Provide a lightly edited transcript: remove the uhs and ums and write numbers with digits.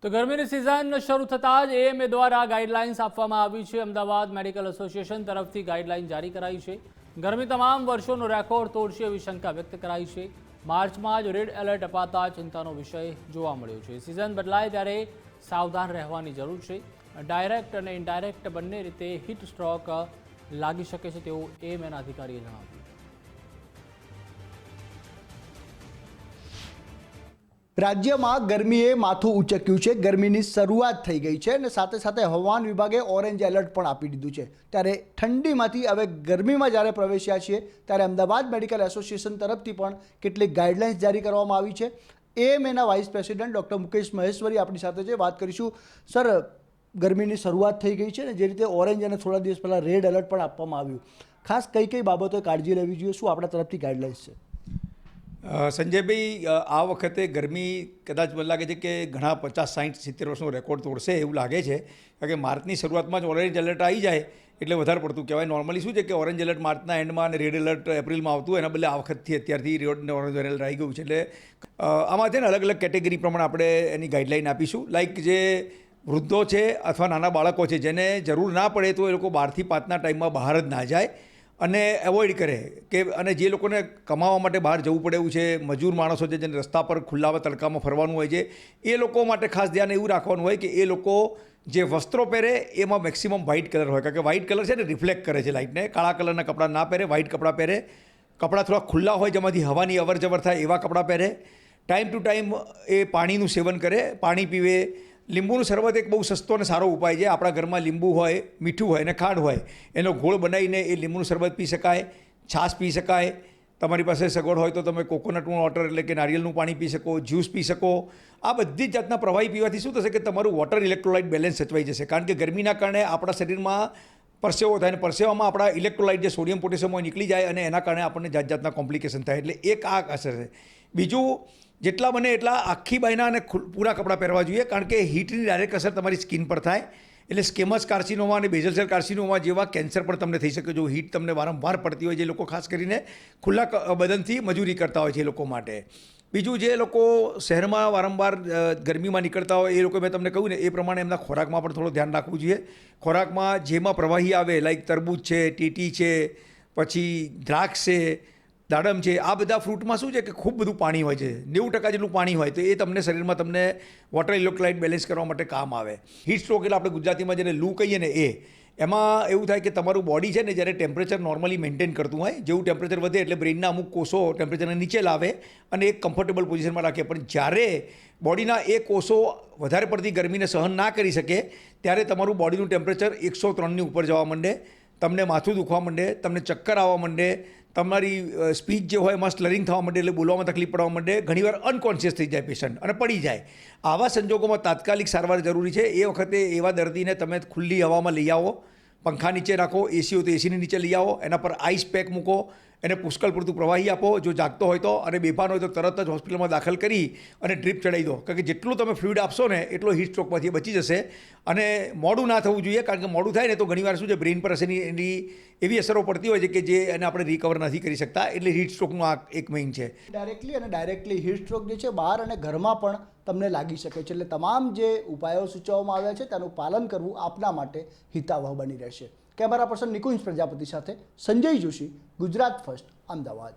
તો ગરમીની સિઝન શરૂ થતાં જ એએમએ દ્વારા ગાઈડલાઇન્સ આપવામાં આવી છે। અમદાવાદ મેડિકલ એસોસિએશન તરફથી ગાઈડલાઇન જારી કરાઈ છે। ગરમી તમામ વર્ષોનો રેકોર્ડ તોડશે એવી શંકા વ્યક્ત કરાઈ છે। માર્ચમાં જ રેડ એલર્ટ અપાતા ચિંતાનો વિષય જોવા મળ્યો છે। સિઝન બદલાય ત્યારે સાવધાન રહેવાની જરૂર છે। ડાયરેક્ટ અને ઇનડાયરેક્ટ બંને રીતે હીટ સ્ટ્રોક લાગી શકે છે તેવું એએમએના અધિકારીએ જણાવ્યું। રાજ્યમાં ગરમીએ માથું ઉંચક્યું છે। ગરમીની શરૂઆત થઈ ગઈ છે અને સાથે સાથે હવામાન વિભાગે ઓરેન્જ એલર્ટ પણ આપી દીધું છે। ત્યારે ઠંડીમાંથી હવે ગરમીમાં જ્યારે પ્રવેશ્યા છીએ ત્યારે અમદાવાદ મેડિકલ એસોસિએશન તરફથી પણ કેટલીક ગાઈડલાઇન્સ જારી કરવામાં આવી છે। એએમએના vice president doctor Mukesh Maheshwari આપણી સાથે છે, વાત કરીશું। સર, ગરમીની શરૂઆત થઈ ગઈ છે ને, જે રીતે ઓરેન્જ અને થોડા દિવસ પહેલાં રેડ એલર્ટ પણ આપવામાં આવ્યું, ખાસ કઈ કઈ બાબતોએ કાળજી લેવી જોઈએ, શું આપણા તરફથી ગાઈડલાઇન્સ છે? સંજયભાઈ, આ વખતે ગરમી કદાચ મને લાગે છે કે ઘણા 50-60-70 વર્ષનો રેકોર્ડ તોડશે એવું લાગે છે, કારણ કે માર્ચની શરૂઆતમાં જ ઓરેન્જ એલર્ટ આવી જાય એટલે વધારે પડતું કહેવાય। નોર્મલી શું છે કે ઓરેન્જ એલર્ટ માર્ચના એન્ડમાં અને રેડ એલર્ટ એપ્રિલમાં આવતું, એના બદલે આ વખતથી અત્યારથી રેડ ઓરેન્જ એલર્ટ આવી ગયું છે। એટલે આમાં છે ને અલગ અલગ કેટેગરી પ્રમાણે આપણે એની ગાઈડલાઇન આપીશું। લાઇક જે વૃદ્ધો છે અથવા નાના બાળકો છે જેને જરૂર ના પડે તો એ લોકો 12 થી 5ના ટાઈમમાં બહાર જ ના જાય અને એવોઇડ કરે કે, અને જે લોકોને કમાવા માટે બહાર જવું પડે એવું છે, મજૂર માણસો છે જેને રસ્તા પર ખુલ્લામાં તડકામાં ફરવાનું હોય છે, એ લોકો માટે ખાસ ધ્યાન એવું રાખવાનું હોય કે એ લોકો જે વસ્ત્રો પહેરે એમાં મેક્સિમમ વ્હાઇટ કલર હોય, કારણ કે વ્હાઇટ કલર છે ને રિફ્લેક્ટ કરે છે લાઇટને। કાળા કલરના કપડાં ના પહેરે, વ્હાઇટ કપડાં પહેરે। કપડાં થોડા ખુલ્લા હોય જેમાંથી હવાની અવર જવર થાય એવા કપડાં પહેરે। ટાઈમ ટુ ટાઈમ એ પાણીનું સેવન કરે, પાણી પીવે। લીંબુનું શરબત એક બહુ સસ્તો અને સારો ઉપાય છે। આપણા ઘરમાં લીંબુ હોય, મીઠું હોય અને ખાંડ હોય, એનો ગોળ બનાવીને એ લીંબુનું શરબત પી શકાય, છાશ પી શકાય। તમારી પાસે સગવડ હોય તો તમે કોકોનટનું વોટર એટલે કે નારિયેળનું પાણી પી શકો, જ્યુસ પી શકો। આ બધી જ જાતના પ્રવાહી પીવાથી શું થશે કે તમારું વોટર ઇલેક્ટ્રોલાઇટ બેલેન્સ સચવાઈ જશે, કારણ કે ગરમીના કારણે આપણા શરીરમાં પરસેવો થાય અને પરસેવામાં આપણા ઇલેક્ટ્રોલાઇટ જે સોડિયમ પોટેશિયમ હોય નીકળી જાય અને એના કારણે આપણને જાતના કોમ્પ્લિકેશન થાય। એટલે એક આ અસર છે। બીજું, જેટલા બને એટલા આખી બાયના અને પૂરા કપડાં પહેરવા જોઈએ, કારણ કે હીટની ડાયરેક્ટ અસર તમારી સ્કિન પર થાય એટલે સ્કેમસ કાર્સિનોમા અને બેઝલ સેલ કાર્સિનોમા જેવા કેન્સર પણ તમને થઈ શકે જો હીટ તમને વારંવાર પડતી હોય, જે લોકો ખાસ કરીને ખુલ્લા બદનથી મજૂરી કરતા હોય છે એ લોકો માટે। બીજું, જે લોકો શહેરમાં વારંવાર ગરમીમાં નીકળતા હોય એ લોકો, મેં તમને કહ્યું ને એ પ્રમાણે એમના ખોરાકમાં પણ થોડું ધ્યાન રાખવું જોઈએ। ખોરાકમાં જેમાં પ્રવાહી આવે, લાઈક તરબૂચ છે, ટીટી છે, પછી દ્રાક્ષ છે, દાડમ છે, આ બધા ફ્રૂટમાં શું છે કે ખૂબ બધું પાણી હોય છે, 90% જેટલું પાણી હોય, તો એ તમને શરીરમાં તમને વોટર ઇલેક્ટ્રોલાઇટ બેલેન્સ કરવા માટે કામ આવે। હીટ સ્ટ્રોક એટલે આપણે ગુજરાતીમાં જેને લૂ કહીએ ને એમાં એવું થાય કે તમારું બોડી છે ને જ્યારે ટેમ્પરેચર નોર્મલી મેન્ટેન કરતું હોય, જેવું ટેમ્પરેચર વધે એટલે બ્રેઇનના અમુક કોષો ટેમ્પરેચરને નીચે લાવે અને એક કમ્ફર્ટેબલ પોઝિશનમાં રાખે, પણ જ્યારે બોડીના એ કોષો વધારે પડતી ગરમીને સહન ના કરી શકે ત્યારે તમારું બોડીનું ટેમ્પરેચર 103ની ઉપર જવા માંડે, તમને માથું દુખવા માંડે, તમને ચક્કર આવવા માંડે, તમારી સ્પીચ જે હોય એમાં સ્લરિંગ થવા માંડે એટલે બોલવામાં તકલીફ પડવા માંડે, ઘણીવાર અનકોન્શિયસ થઈ જાય પેશન્ટ અને પડી જાય। આવા સંજોગોમાં તાત્કાલિક સારવાર જરૂરી છે। એ વખતે એવા દર્દીને તમે ખુલ્લી હવામાં લઈ આવો, પંખા નીચે રાખો, એસી હોય તો એસીની નીચે લઈ આવો, એના પર આઈસ પેક મૂકો, એને પુષ્કળ પૂરતું પ્રવાહી આપો જો જાગતો હોય તો, અને બેભાન હોય તો તરત જ હોસ્પિટલમાં દાખલ કરી અને ડ્રીપ ચડાવી દો, કારણ કે જેટલું તમે ફ્લુઇડ આપશો ને એટલો હીટ સ્ટ્રોકમાંથી બચી જશે। અને મોડું ના થવું જોઈએ, કારણ કે મોડું થાય ને તો ઘણીવાર શું છે બ્રેઇન પર એની એવી અસરો પડતી હોય છે કે જે એને આપણે રિકવર નથી કરી શકતા, એટલે હીટ સ્ટ્રોકનું આ એક મેઇન છે। ડાયરેક્ટલી અને ડાયરેક્ટલી હીટ સ્ટ્રોક જે છે બહાર અને ઘરમાં પણ તમને લાગી શકે છે, એટલે તમામ જે ઉપાયો સૂચવવામાં આવ્યા છે તેનું પાલન કરવું આપના માટે હિતાવહ બની રહેશે। કેમેરા પર્સન નિકુંજ પ્રજાપતિ સાથે સંજય જોશી, ગુજરાત ફર્સ્ટ, અમદાવાદ।